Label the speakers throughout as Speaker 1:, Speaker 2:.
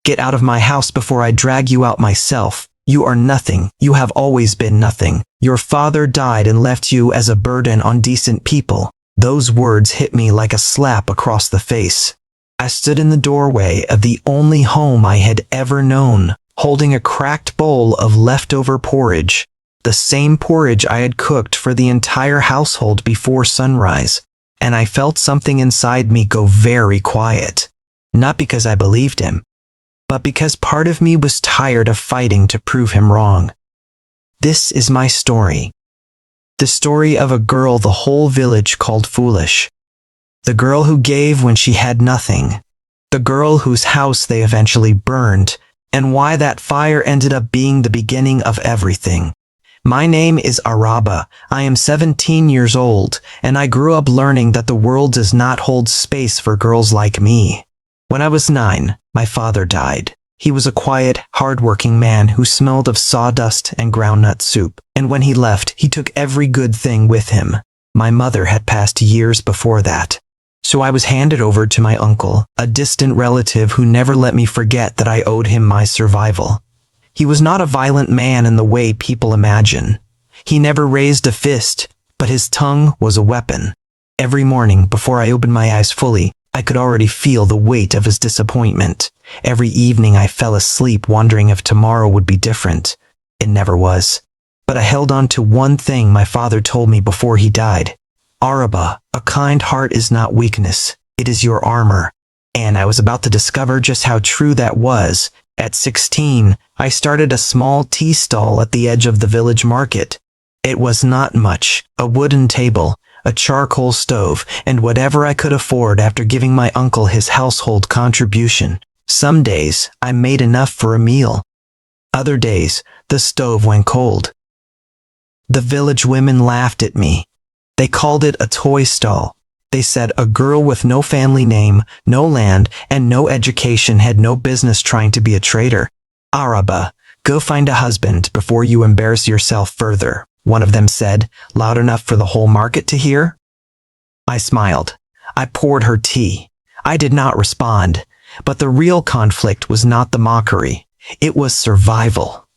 Speaker 1: Get out of my house before I drag you out myself. You are nothing. You have always been nothing. Your father died and left you as a burden on decent people." Those words hit me like a slap across the face. I stood in the doorway of the only home I had ever known, holding a cracked bowl of leftover porridge, the same porridge I had cooked for the entire household before sunrise, and I felt something inside me go very quiet. Not because I believed him, but because part of me was tired of fighting to prove him wrong. This is my story. The story of a girl the whole village called foolish. The girl who gave when she had nothing. The girl whose house they eventually burned, and why that fire ended up being the beginning of everything. My name is Araba. I am 17 years old, and I grew up learning that the world does not hold space for girls like me. When I was 9, my father died. He was a quiet, hard-working man who smelled of sawdust and groundnut soup, and when he left, he took every good thing with him. My mother had passed years before that. So I was handed over to my uncle, a distant relative who never let me forget that I owed him my survival. He was not a violent man in the way people imagine. He never raised a fist, but his tongue was a weapon. Every morning, before I opened my eyes fully, I could already feel the weight of his disappointment. Every evening I fell asleep wondering if tomorrow would be different. It never was. But I held on to one thing my father told me before he died. "Araba, a kind heart is not weakness, it is your armor." And I was about to discover just how true that was. At 16, I started a small tea stall at the edge of the village market. It was not much, a wooden table, a charcoal stove, and whatever I could afford after giving my uncle his household contribution. Some days, I made enough for a meal. Other days, the stove went cold. The village women laughed at me. They called it a toy stall. They said a girl with no family name, no land, and no education had no business trying to be a traitor. "Araba, go find a husband before you embarrass yourself further," one of them said, loud enough for the whole market to hear. I smiled. I poured her tea. I did not respond, but the real conflict was not the mockery. It was survival.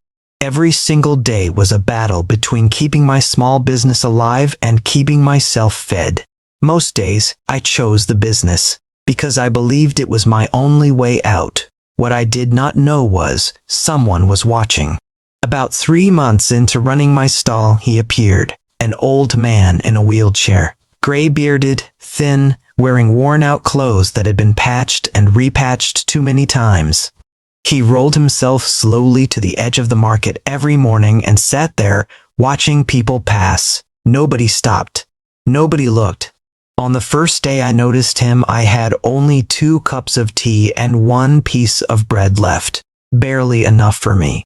Speaker 1: Every single day was a battle between keeping my small business alive and keeping myself fed. Most days, I chose the business, because I believed it was my only way out. What I did not know was, someone was watching. About 3 months into running my stall, he appeared, an old man in a wheelchair, gray-bearded, thin, wearing worn-out clothes that had been patched and repatched too many times. He rolled himself slowly to the edge of the market every morning and sat there, watching people pass. Nobody stopped. Nobody looked. On the first day I noticed him, I had only 2 cups of tea and 1 piece of bread left. Barely enough for me.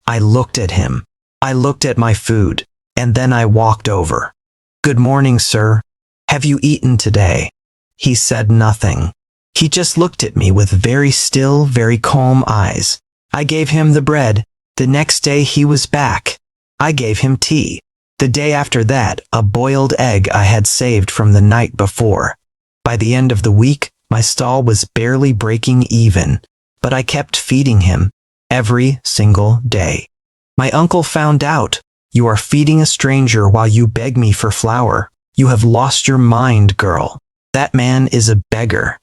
Speaker 1: I looked at him. I looked at my food. And then I walked over. "Good morning, sir. Have you eaten today?" He said nothing. He just looked at me with very still, very calm eyes. I gave him the bread. The next day he was back. I gave him tea. The day after that, a boiled egg I had saved from the night before. By the end of the week, my stall was barely breaking even, but I kept feeding him every single day. My uncle found out. "You are feeding a stranger while you beg me for flour. You have lost your mind, girl. That man is a beggar.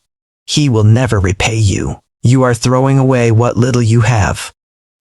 Speaker 1: He will never repay you. You are throwing away what little you have."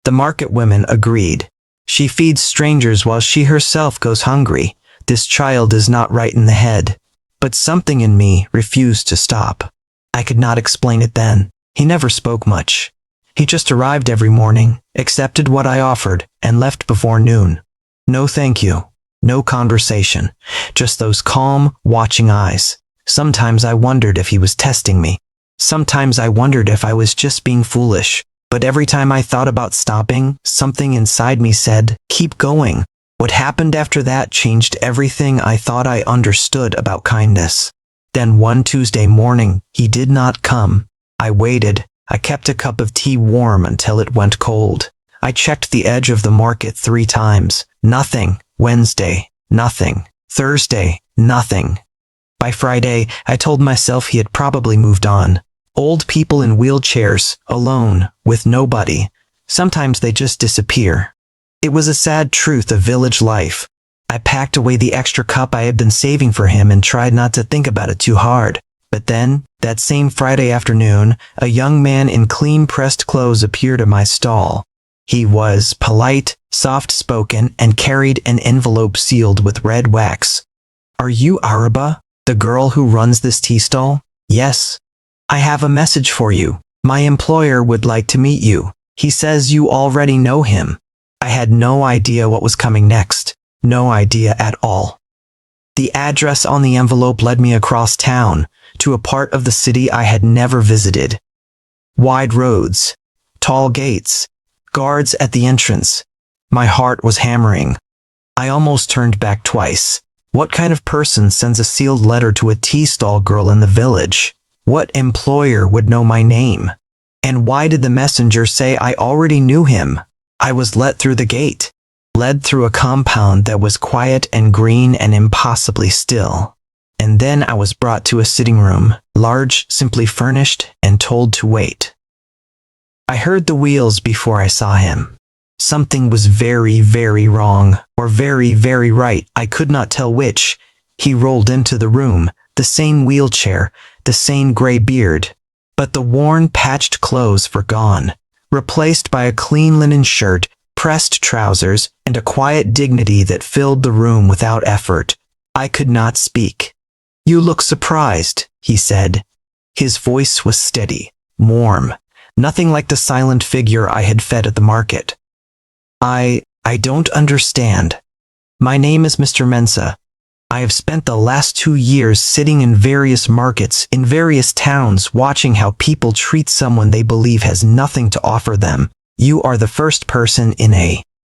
Speaker 1: The market women agreed. "She feeds strangers while she herself goes hungry. This child is not right in the head." But something in me refused to stop. I could not explain it then. He never spoke much. He just arrived every morning, accepted what I offered, and left before noon. No thank you. No conversation. Just those calm, watching eyes. Sometimes I wondered if he was testing me. Sometimes I wondered if I was just being foolish. But every time I thought about stopping, something inside me said, "Keep going." What happened after that changed everything I thought I understood about kindness. Then one Tuesday morning, he did not come. I waited. I kept a cup of tea warm until it went cold. I checked the edge of the market 3 times. Nothing. Wednesday, nothing. Thursday, nothing. By Friday, I told myself he had probably moved on. Old people in wheelchairs, alone, with nobody. Sometimes they just disappear. It was a sad truth of village life. I packed away the extra cup I had been saving for him and tried not to think about it too hard. But then, that same Friday afternoon, a young man in clean-pressed clothes appeared at my stall. He was polite, soft-spoken, and carried an envelope sealed with red wax. "Are you Araba, the girl who runs this tea stall?" "Yes. I have a message for you. My employer would like to meet you. He says you already know him." I had no idea what was coming next. No idea at all. The address on the envelope led me across town, to a part of the city I had never visited. Wide roads, tall gates, guards at the entrance. My heart was hammering. I almost turned back twice. What kind of person sends a sealed letter to a tea stall girl in the village? What employer would know my name? And why did the messenger say I already knew him? I was let through the gate, led through a compound that was quiet and green and impossibly still. And then I was brought to a sitting room, large, simply furnished, and told to wait. I heard the wheels before I saw him. Something was very, very wrong, or very, very right. I could not tell which. He rolled into the room, the same wheelchair, the same gray beard, but the worn, patched clothes were gone, replaced by a clean linen shirt, pressed trousers, and a quiet dignity that filled the room without effort. I could not speak. "You look surprised," he said. His voice was steady, warm, nothing like the silent figure I had fed at the market. I don't understand. My name is Mr. Mensa. I have spent the last 2 years sitting in various markets, in various towns, watching how people treat someone they believe has nothing to offer them. You are the first person in a